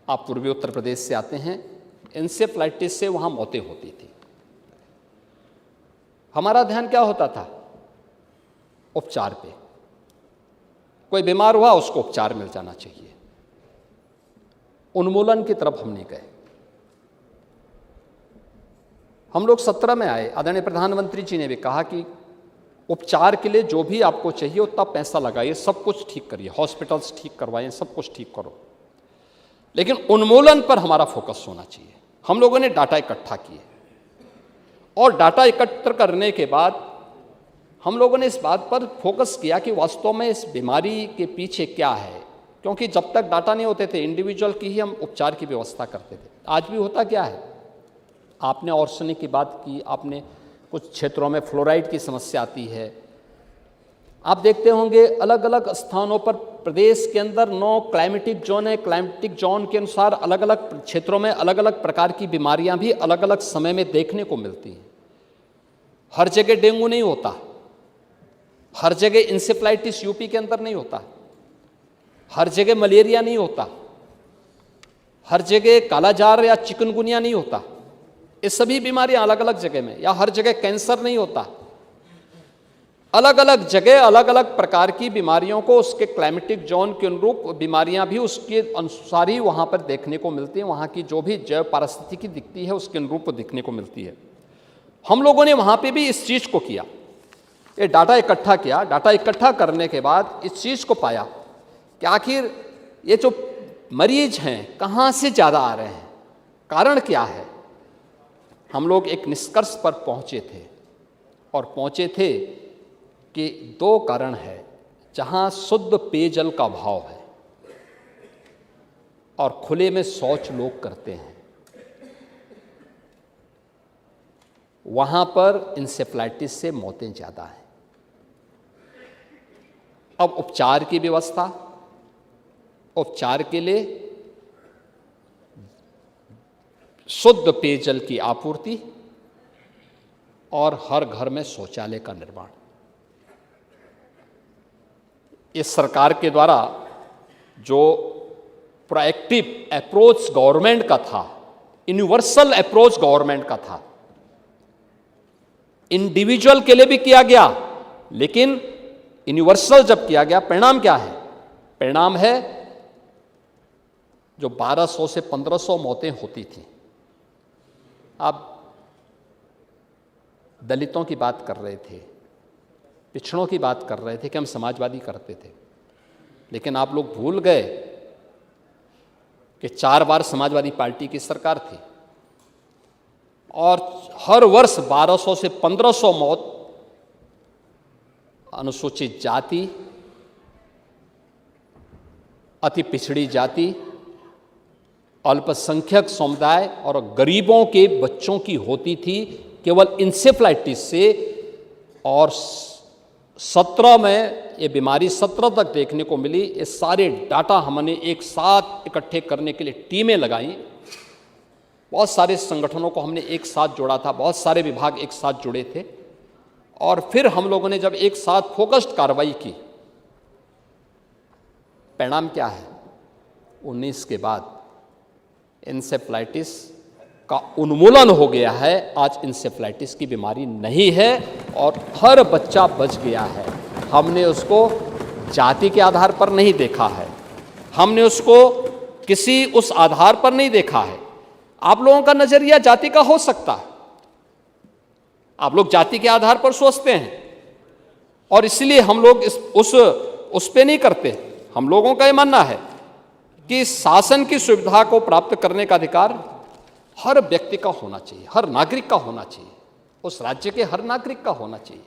आप पूर्वी उत्तर प्रदेश से आते हैं, इंसेफ्लाइटिस से वहाँ मौतें होती थी। हमारा ध्यान क्या होता था? उपचार पे। कोई बीमार हुआ उसको उपचार मिल जाना चाहिए, उन्मूलन की तरफ हम नहीं गए। हम लोग 17 में आए, आदरणीय प्रधानमंत्री जी ने भी कहा कि उपचार के लिए जो भी आपको चाहिए उतना पैसा लगाइए, सब कुछ ठीक करिए, हॉस्पिटल्स ठीक करवाइए, सब कुछ ठीक करो, लेकिन उन्मूलन पर हमारा फोकस होना चाहिए। हम लोगों ने डाटा इकट्ठा किए और डाटा एकत्र करने के बाद हम लोगों ने इस बात पर फोकस किया कि वास्तव में इस बीमारी के पीछे क्या है, क्योंकि जब तक डाटा नहीं होते थे इंडिविजुअल की ही हम उपचार की व्यवस्था करते थे। आज भी होता क्या है? आपने आर्सेनिक की बात की, आपने कुछ क्षेत्रों में फ्लोराइड की समस्या आती है। आप देखते होंगे अलग अलग स्थानों पर प्रदेश के अंदर 9 क्लाइमेटिक जोन है। क्लाइमेटिक जोन के अनुसार अलग अलग क्षेत्रों में अलग अलग प्रकार की बीमारियां भी अलग अलग समय में देखने को मिलती हैं। हर जगह डेंगू नहीं होता, हर जगह इंसेफ्लाइटिस यूपी के अंदर नहीं होता, हर जगह मलेरिया नहीं होता, हर जगह कालाजार या चिकनगुनिया नहीं होता। ये सभी बीमारियां अलग अलग जगह में, या हर जगह कैंसर नहीं होता। अलग अलग जगह अलग अलग प्रकार की बीमारियों को उसके क्लाइमेटिक जोन के अनुरूप बीमारियां भी उसके अनुसार ही वहां पर देखने को मिलती हैं। वहां की जो भी जैव पारिस्थितिकी दिखती है उसके अनुरूप दिखने को मिलती है। हम लोगों ने वहां पे भी इस चीज को किया, ये डाटा इकट्ठा किया। डाटा इकट्ठा करने के बाद इस चीज को पाया कि आखिर ये जो मरीज हैं कहाँ से ज़्यादा आ रहे हैं, कारण क्या है। हम लोग एक निष्कर्ष पर पहुंचे थे और पहुंचे थे कि 2 कारण है। जहां शुद्ध पेयजल का अभाव है और खुले में शौच लोग करते हैं, वहां पर इंसेफ्लाइटिस से मौतें ज़्यादा हैं। अब उपचार की व्यवस्था, उपचार के लिए शुद्ध पेयजल की आपूर्ति और हर घर में शौचालय का निर्माण, इस सरकार के द्वारा जो प्रोएक्टिव अप्रोच गवर्नमेंट का था, यूनिवर्सल अप्रोच गवर्नमेंट का था, इंडिविजुअल के लिए भी किया गया, लेकिन यूनिवर्सल जब किया गया, परिणाम क्या है? परिणाम है जो 1200 से 1500 मौतें होती थी। आप दलितों की बात कर रहे थे, पिछड़ों की बात कर रहे थे कि हम समाजवादी करते थे, लेकिन आप लोग भूल गए कि 4 बार समाजवादी पार्टी की सरकार थी और हर वर्ष 1200 से 1500 मौत अनुसूचित जाति, अति पिछड़ी जाति, अल्पसंख्यक समुदाय और गरीबों के बच्चों की होती थी, केवल इंसेफ्लाइटिस से। और 17 में ये बीमारी 17 तक देखने को मिली। ये सारे डाटा हमने एक साथ इकट्ठे करने के लिए टीमें लगाई, बहुत सारे संगठनों को हमने एक साथ जोड़ा था, बहुत सारे विभाग एक साथ जुड़े थे, और फिर हम लोगों ने जब एक साथ फोकस्ड कार्रवाई की, परिणाम क्या है? 19 के बाद इंसेफ्लाइटिस का उन्मूलन हो गया है। आज इंसेफ्लाइटिस की बीमारी नहीं है और हर बच्चा बच गया है। हमने उसको जाति के आधार पर नहीं देखा है, हमने उसको किसी उस आधार पर नहीं देखा है। आप लोगों का नजरिया जाति का हो सकता है, आप लोग जाति के आधार पर सोचते हैं और इसलिए हम लोग उस पे नहीं करते। हम लोगों का ये मानना है कि शासन की सुविधा को प्राप्त करने का अधिकार हर व्यक्ति का होना चाहिए, हर नागरिक का होना चाहिए, उस राज्य के हर नागरिक का होना चाहिए।